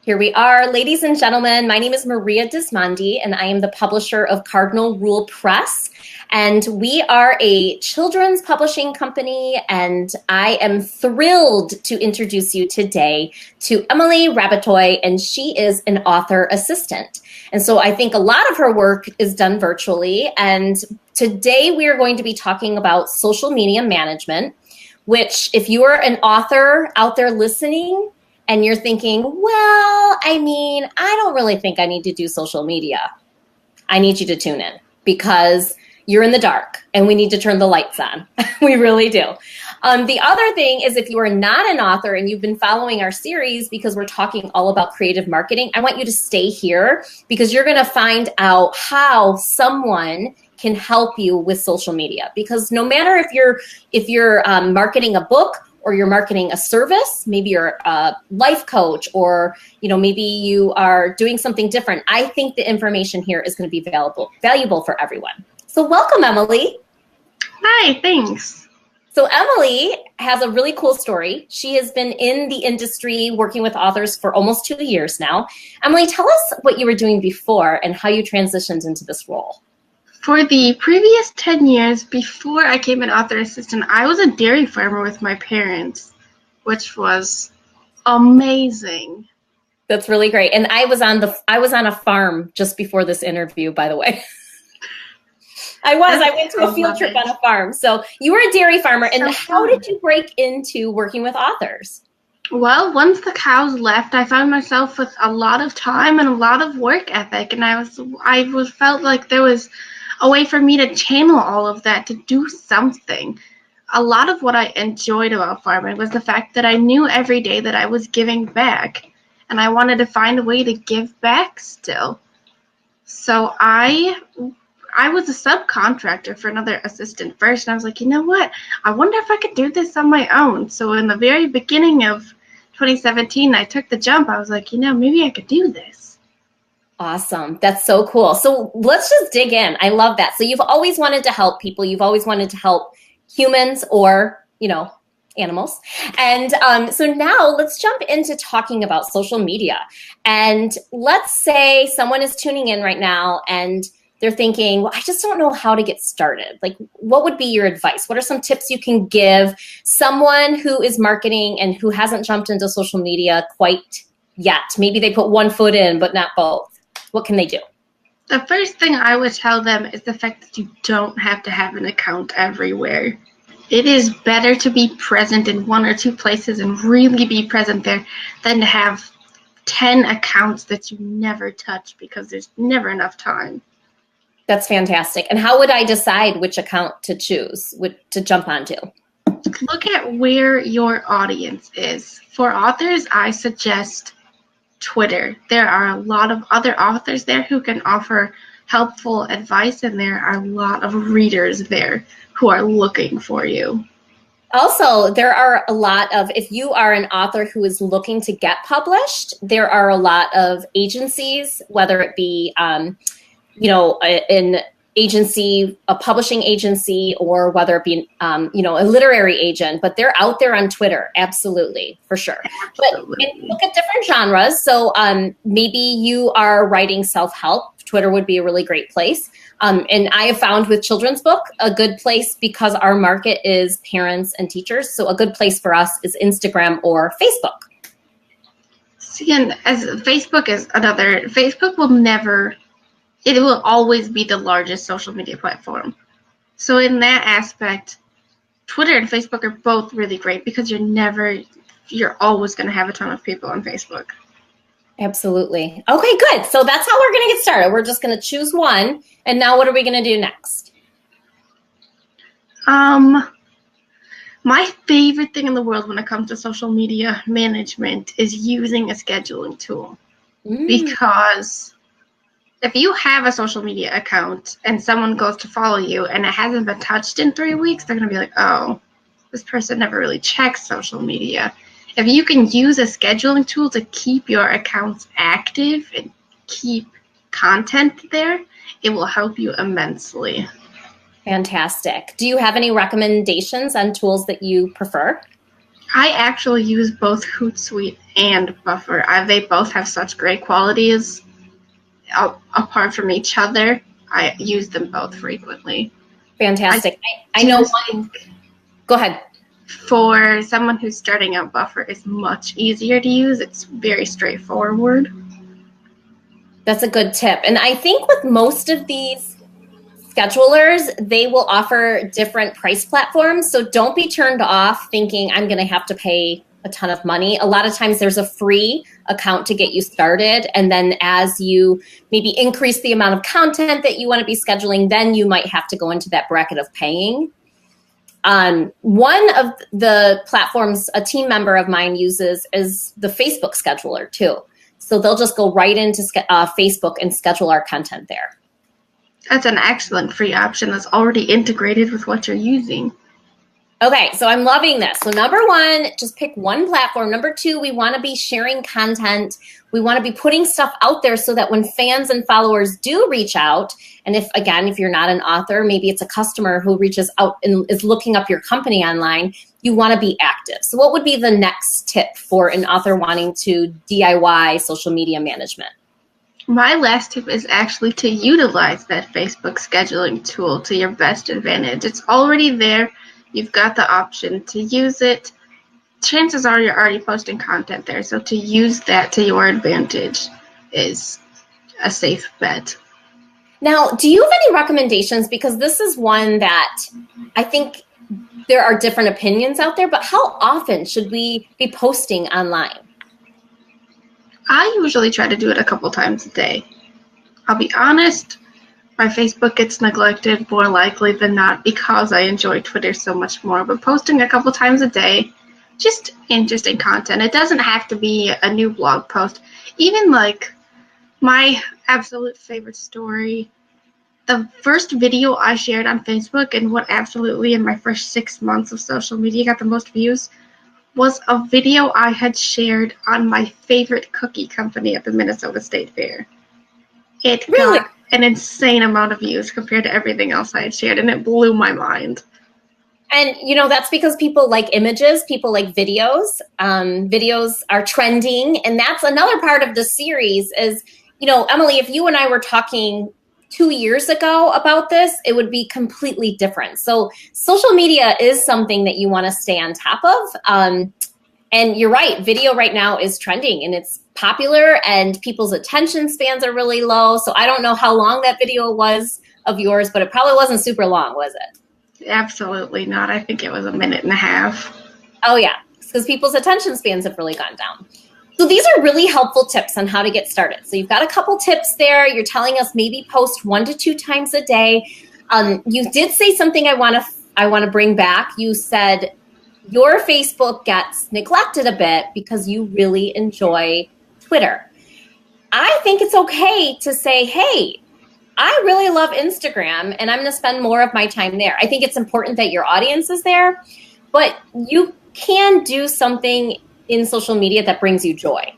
Here we are, ladies and gentlemen. My name is Maria Dismondy, and I am the publisher of Cardinal Rule Press. And we are a children's publishing company, and I am thrilled to introduce you today to Emily Rabatoy, and she is an author assistant. And so I think a lot of her work is done virtually, and today we are going to be talking about social media management, which if you are an author out there listening, and you're thinking, well, I don't really think I need to do social media. I need you to tune in because you're in the dark and we need to turn the lights on. We really do. The other thing is if you are not an author and you've been following our series because we're talking all about creative marketing, I want you to stay here because you're going to find out how someone can help you with social media. Because no matter if you're marketing a book, or you're marketing a service, maybe you're a life coach, or maybe you are doing something different. I think the information here is going to be valuable for everyone. So welcome, Emily. Hi, thanks. So Emily has a really cool story. She has been in the industry working with authors for almost 2 years now. Emily, tell us what you were doing before and how you transitioned into this role. For the previous 10 years before I became an author assistant, I was a dairy farmer with my parents, which was amazing. That's really great. And I was on a farm just before this interview, by the way. I went to a field trip on a farm. So you were a dairy farmer. And how did you break into working with authors? Well, once the cows left, I found myself with a lot of time and a lot of work ethic, and I felt like there was a way for me to channel all of that to do something. A lot of what I enjoyed about farming was the fact that I knew every day that I was giving back, and I wanted to find a way to give back still. So I was a subcontractor for another assistant first, and I was like, you know what? I wonder if I could do this on my own. So in the very beginning of 2017, I took the jump. I was like, maybe I could do this. Awesome. That's so cool. So let's just dig in. I love that. So you've always wanted to help people. You've always wanted to help humans or, animals. And so now let's jump into talking about social media. And let's say someone is tuning in right now and they're thinking, well, I just don't know how to get started. Like, what would be your advice? What are some tips you can give someone who is marketing and who hasn't jumped into social media quite yet? Maybe they put one foot in, but not both. What can they do? The first thing I would tell them is the fact that you don't have to have an account everywhere. It is better to be present in one or two places and really be present there than to have 10 accounts that you never touch because there's never enough time. That's fantastic. And how would I decide which account to choose, to jump onto? Look at where your audience is. For authors, I suggest Twitter. There are a lot of other authors there who can offer helpful advice, and there are a lot of readers there who are looking for you. Also, there are a lot of, if you are an author who is looking to get published, there are a lot of agencies, whether it be, an agency, a publishing agency, or whether it be, a literary agent, but they're out there on Twitter. Absolutely, for sure. Absolutely. But look at different genres. So maybe you are writing self-help. Twitter would be a really great place. And I have found with children's book, a good place because our market is parents and teachers. So a good place for us is Instagram or Facebook. See, and as Facebook is another, Facebook will always be the largest social media platform. So in that aspect, Twitter and Facebook are both really great because you're always going to have a ton of people on Facebook. Absolutely. Okay, good. So that's how we're going to get started. We're just going to choose one. And now what are we going to do next? My favorite thing in the world when it comes to social media management is using a scheduling tool. Because if you have a social media account and someone goes to follow you and it hasn't been touched in 3 weeks, they're going to be like, oh, this person never really checks social media. If you can use a scheduling tool to keep your accounts active and keep content there, it will help you immensely. Fantastic. Do you have any recommendations on tools that you prefer? I actually use both Hootsuite and Buffer. They both have such great qualities. Apart from each other, I use them both frequently. Fantastic. I know one. Go ahead. For someone who's starting out, Buffer is much easier to use. It's very straightforward. That's a good tip. And I think with most of these schedulers, they will offer different price platforms. So don't be turned off thinking I'm going to have to pay a ton of money. A lot of times there's a free account to get you started. And then as you maybe increase the amount of content that you want to be scheduling, then you might have to go into that bracket of paying. One of the platforms a team member of mine uses is the Facebook scheduler too. So they'll just go right into Facebook and schedule our content there. That's an excellent free option that's already integrated with what you're using. Okay, so I'm loving this. So number one, just pick one platform. Number two, we want to be sharing content. We want to be putting stuff out there so that when fans and followers do reach out, and if you're not an author, maybe it's a customer who reaches out and is looking up your company online, you want to be active. So what would be the next tip for an author wanting to DIY social media management? My last tip is actually to utilize that Facebook scheduling tool to your best advantage. It's already there. You've got the option to use it. Chances are you're already posting content there, so to use that to your advantage is a safe bet. Now, do you have any recommendations? Because this is one that I think there are different opinions out there, but how often should we be posting online? I usually try to do it a couple times a day. I'll be honest, my Facebook gets neglected more likely than not because I enjoy Twitter so much more, but posting a couple times a day, just interesting content. It doesn't have to be a new blog post. Even like my absolute favorite story, the first video I shared on Facebook and what absolutely in my first 6 months of social media got the most views was a video I had shared on my favorite cookie company at the Minnesota State Fair. It Really? got an insane amount of views compared to everything else I had shared, and it blew my mind. And, that's because people like images, people like videos. Videos are trending. And that's another part of the series is, Emily, if you and I were talking 2 years ago about this, it would be completely different. So social media is something that you want to stay on top of. And you're right, video right now is trending and it's popular and people's attention spans are really low. So I don't know how long that video was of yours, but it probably wasn't super long, was it? Absolutely not. I think it was a minute and a half. Oh yeah, because people's attention spans have really gone down. So these are really helpful tips on how to get started. So you've got a couple tips there. You're telling us maybe post 1 to 2 times a day. You did say something I want to bring back. You said your Facebook gets neglected a bit because you really enjoy Twitter. I think it's okay to say, hey, I really love Instagram and I'm going to spend more of my time there. I think it's important that your audience is there, but you can do something in social media that brings you joy.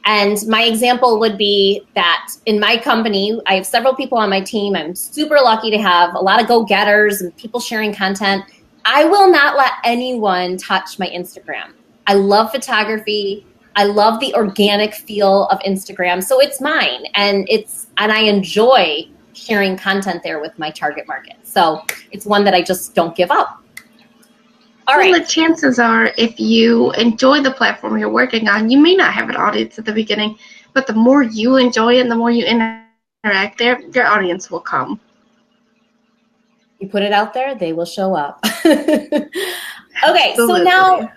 And my example would be that in my company, I have several people on my team. I'm super lucky to have a lot of go-getters and people sharing content. I will not let anyone touch my Instagram. I love photography. I love the organic feel of Instagram. So it's mine and I enjoy sharing content there with my target market. So it's one that I just don't give up. All right. The chances are if you enjoy the platform you're working on, you may not have an audience at the beginning, but the more you enjoy it and the more you interact there, your audience will come. You put it out there, they will show up. Okay, Absolutely. So now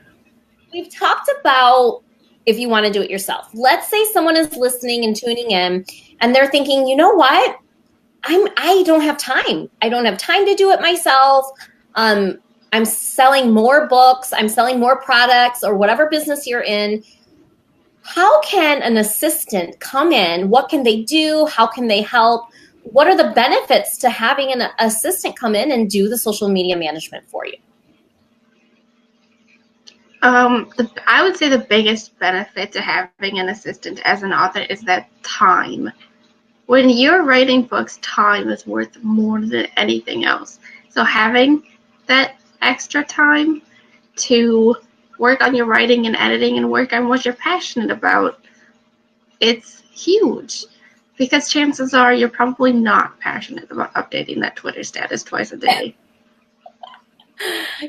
we've talked about if you want to do it yourself. Let's say someone is listening and tuning in and they're thinking, you know what? I don't have time. I don't have time to do it myself. I'm selling more books. I'm selling more products or whatever business you're in. How can an assistant come in? What can they do? How can they help? What are the benefits to having an assistant come in and do the social media management for you? I would say the biggest benefit to having an assistant as an author is that time. When you're writing books, time is worth more than anything else. So having that extra time to work on your writing and editing and work on what you're passionate about. It's huge, because chances are you're probably not passionate about updating that Twitter status twice a day.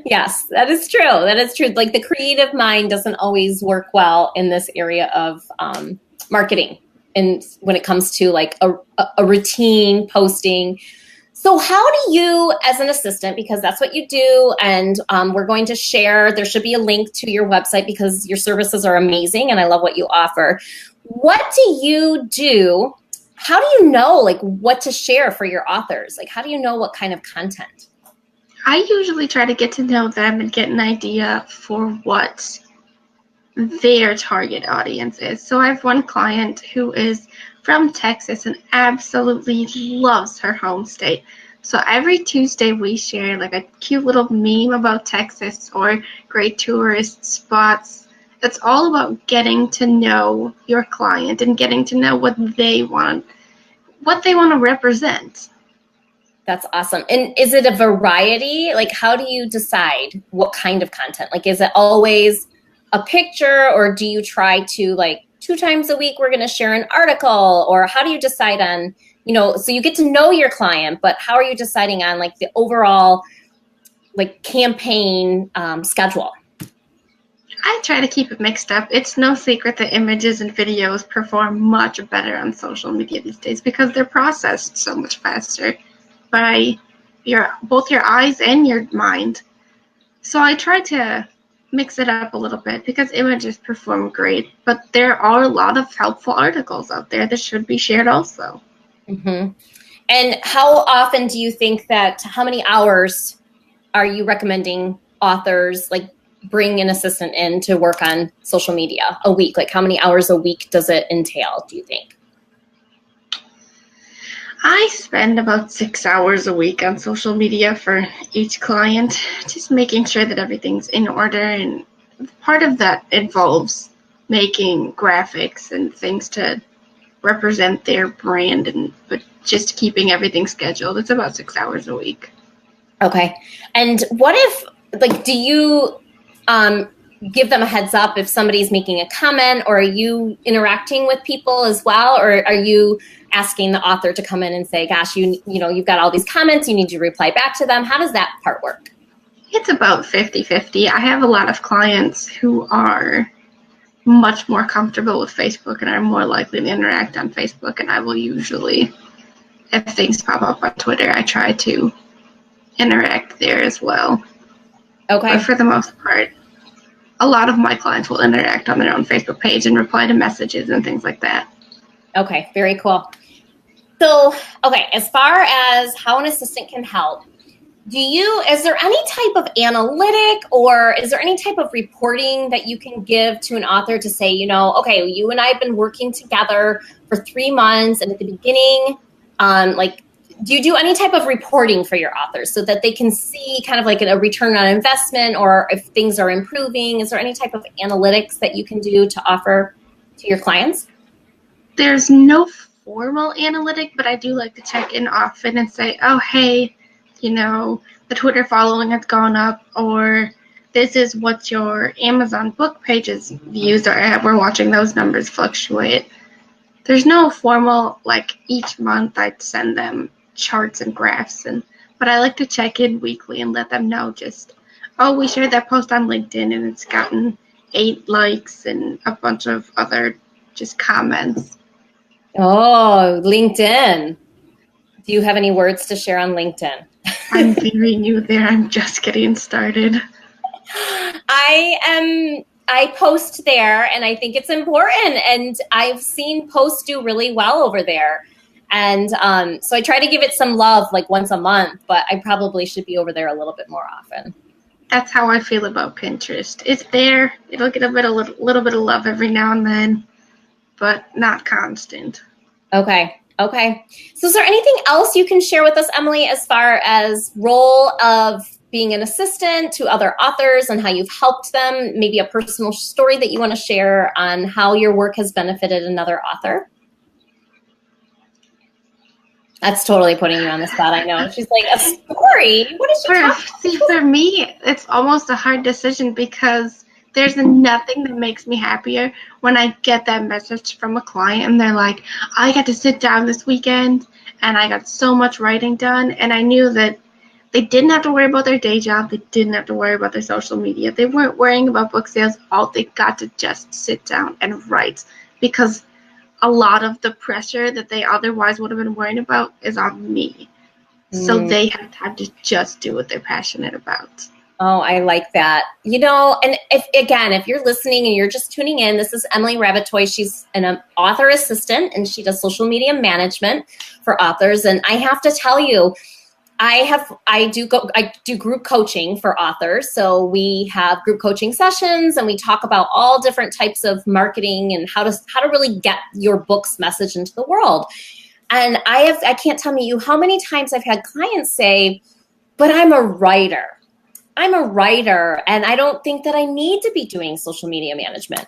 Yes, that is true. That is true. Like the creative mind doesn't always work well in this area of marketing, and when it comes to like a routine posting. So how do you, as an assistant, because that's what you do, and we're going to share, there should be a link to your website because your services are amazing and I love what you offer. What do you do? How do you know like what to share for your authors? Like how do you know what kind of content? I usually try to get to know them and get an idea for what their target audience is. So I have one client who is from Texas and absolutely loves her home state. So every Tuesday we share like a cute little meme about Texas or great tourist spots. It's all about getting to know your client and getting to know what they want to represent. That's awesome. And is it a variety? Like, how do you decide what kind of content? Like, is it always a picture, or do you try to, like, 2 times a week, we're going to share an article? Or how do you decide on, so you get to know your client, but how are you deciding on, like, the overall, like, campaign schedule? I try to keep it mixed up. It's no secret that images and videos perform much better on social media these days because they're processed so much faster by both your eyes and your mind. So I try to mix it up a little bit because images perform great, but there are a lot of helpful articles out there that should be shared also. Mm-hmm. And how often do you think how many hours are you recommending authors like bring an assistant in to work on social media a week? Like how many hours a week does it entail, do you think? I spend about 6 hours a week on social media for each client, just making sure that everything's in order, and part of that involves making graphics and things to represent their brand, but just keeping everything scheduled. It's about 6 hours a week. Okay. And what if, like, do you give them a heads up if somebody's making a comment, or are you interacting with people as well? Or are you asking the author to come in and say, gosh, you've got all these comments, you need to reply back to them? How does that part work? It's about 50-50. I have a lot of clients who are much more comfortable with Facebook and are more likely to interact on Facebook, and I will usually, if things pop up on Twitter, I try to interact there as well. Okay. But for the most part, a lot of my clients will interact on their own Facebook page and reply to messages and things like that. Okay, very cool. So, okay, as far as how an assistant can help, is there any type of analytic, or is there any type of reporting that you can give to an author to say, okay, you and I have been working together for 3 months, and at the beginning, do you do any type of reporting for your authors so that they can see kind of like a return on investment, or if things are improving? Is there any type of analytics that you can do to offer to your clients? There's no formal analytic, but I do like to check in often and say, oh, hey, the Twitter following has gone up, or this is what your Amazon book pages views are at. We're watching those numbers fluctuate. There's no formal, like each month I'd send them charts and graphs, but I like to check in weekly and let them know we shared that post on LinkedIn and it's gotten 8 likes and a bunch of other just comments. Oh, LinkedIn. Do you have any words to share on LinkedIn? I'm very new there. I'm just getting started. I post there, and I think it's important, and I've seen posts do really well over there. And so I try to give it some love like once a month, but I probably should be over there a little bit more often. That's how I feel about Pinterest. It's there. It'll get a little bit of love every now and then, but not constant. Okay. So is there anything else you can share with us, Emily, as far as role of being an assistant to other authors and how you've helped them? Maybe a personal story that you want to share on how your work has benefited another author? That's totally putting you on the spot. I know. She's like, a story? What is she talking about? For me, it's almost a hard decision because there's nothing that makes me happier when I get that message from a client and they're like, I got to sit down this weekend and I got so much writing done, and I knew that they didn't have to worry about their day job. They didn't have to worry about their social media. They weren't worrying about book sales. All they got to just sit down and write, because a lot of the pressure that they otherwise would have been worrying about is on me. So they have time to just do what they're passionate about. Oh, I like that. You know, and if you're listening and you're just tuning in, this is Emily Rabatoy. She's an author assistant, and she does social media management for authors. And I have to tell you, I do group coaching for authors. So we have group coaching sessions, and we talk about all different types of marketing and how to really get your book's message into the world. And I can't tell you how many times I've had clients say, but I'm a writer, and I don't think that I need to be doing social media management.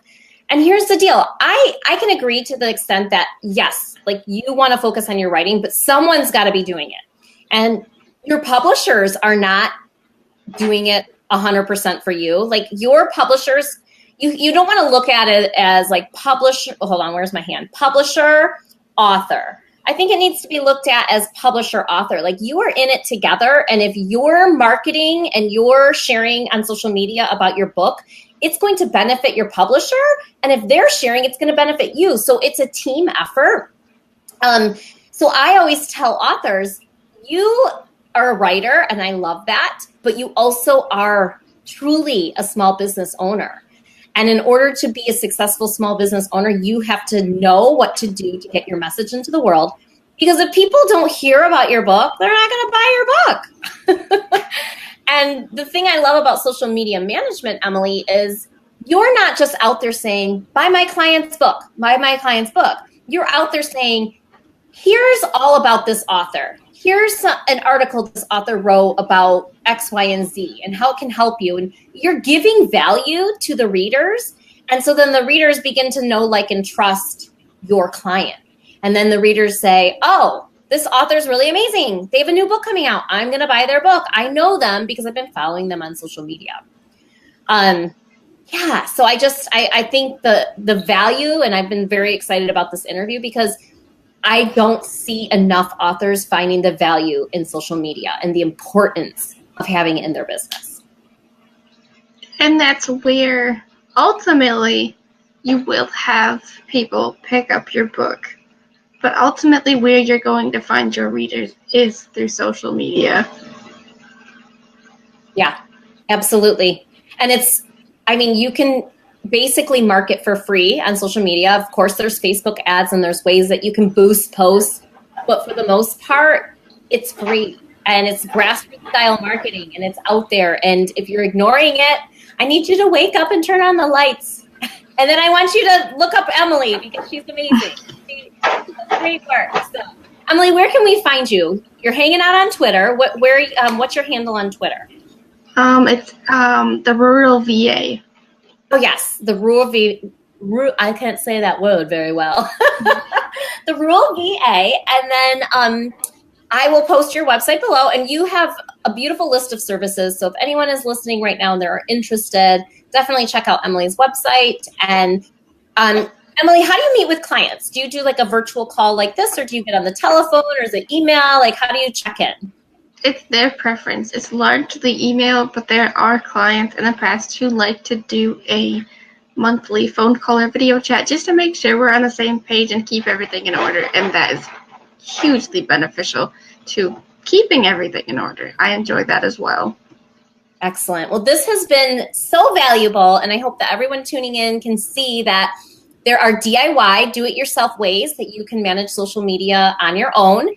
And here's the deal. I can agree to the extent that, yes, like you want to focus on your writing, but someone's got to be doing it. And your publishers are not doing it 100% for you. Like your publishers, you don't want to look at it as like publisher, hold on, where's my hand? Publisher, author. I think it needs to be looked at as publisher, author. Like you are in it together. And if you're marketing and you're sharing on social media about your book, it's going to benefit your publisher. And if they're sharing, it's going to benefit you. So it's a team effort. So I always tell authors, you are a writer, and I love that, but you also are truly a small business owner. And in order to be a successful small business owner, you have to know what to do to get your message into the world. Because if people don't hear about your book, they're not going to buy your book. And the thing I love about social media management, Emily, is you're not just out there saying, buy my client's book, buy my client's book. You're out there saying, here's all about this author. Here's an article this author wrote about X, Y, and Z and how it can help you. And you're giving value to the readers. And so then the readers begin to know, like, and trust your client. And then the readers say, oh, this author's really amazing. They have a new book coming out. I'm going to buy their book. I know them because I've been following them on social media. Yeah, so I think the value, and I've been very excited about this interview because I don't see enough authors finding the value in social media and the importance of having it in their business. And that's where ultimately you will have people pick up your book. But ultimately where you're going to find your readers is through social media. Yeah, absolutely. And you can basically market for free on social media. Of course, there's Facebook ads and there's ways that you can boost posts, but for the most part, it's free and it's grassroots style marketing and it's out there. And if you're ignoring it, I need you to wake up and turn on the lights. And then I want you to look up Emily because she's amazing. She does great work. So, Emily, where can we find you? You're hanging out on Twitter. What's your handle on Twitter? It's the Rural VA. Oh, yes, the I can't say that word very well. The Rural VA. And then I will post your website below. And you have a beautiful list of services. So if anyone is listening right now and they're interested, definitely check out Emily's website. And Emily, how do you meet with clients? Do you do like a virtual call like this, or do you get on the telephone, or is it email? Like, how do you check in? It's their preference. It's largely email, but there are clients in the past who like to do a monthly phone call or video chat just to make sure we're on the same page and keep everything in order. And that is hugely beneficial to keeping everything in order. I enjoy that as well. Excellent. Well, this has been so valuable, and I hope that everyone tuning in can see that there are DIY, do-it-yourself ways that you can manage social media on your own.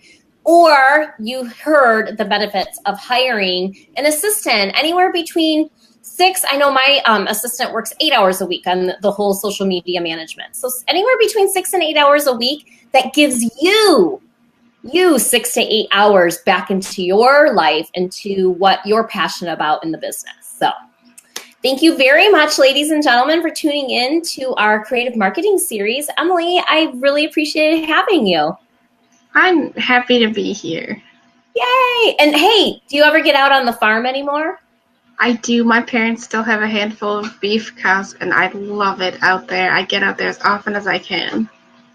Or you heard the benefits of hiring an assistant anywhere between 6. I know my assistant works 8 hours a week on the whole social media management. So anywhere between 6 and 8 hours a week, that gives you 6 to 8 hours back into your life, into what you're passionate about in the business. So thank you very much, ladies and gentlemen, for tuning in to our creative marketing series. Emily, I really appreciated having you. I'm happy to be here. Yay! And hey, do you ever get out on the farm anymore? I do. My parents still have a handful of beef cows, and I love it out there. I get out there as often as I can.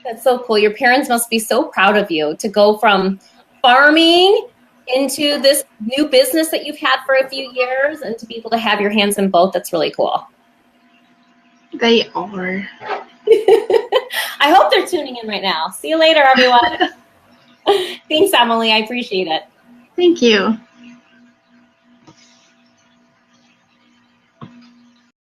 That's so cool. Your parents must be so proud of you to go from farming into this new business that you've had for a few years and to be able to have your hands in both. That's really cool. They are. I hope they're tuning in right now. See you later, everyone. Thanks, Emily. I appreciate it. Thank you.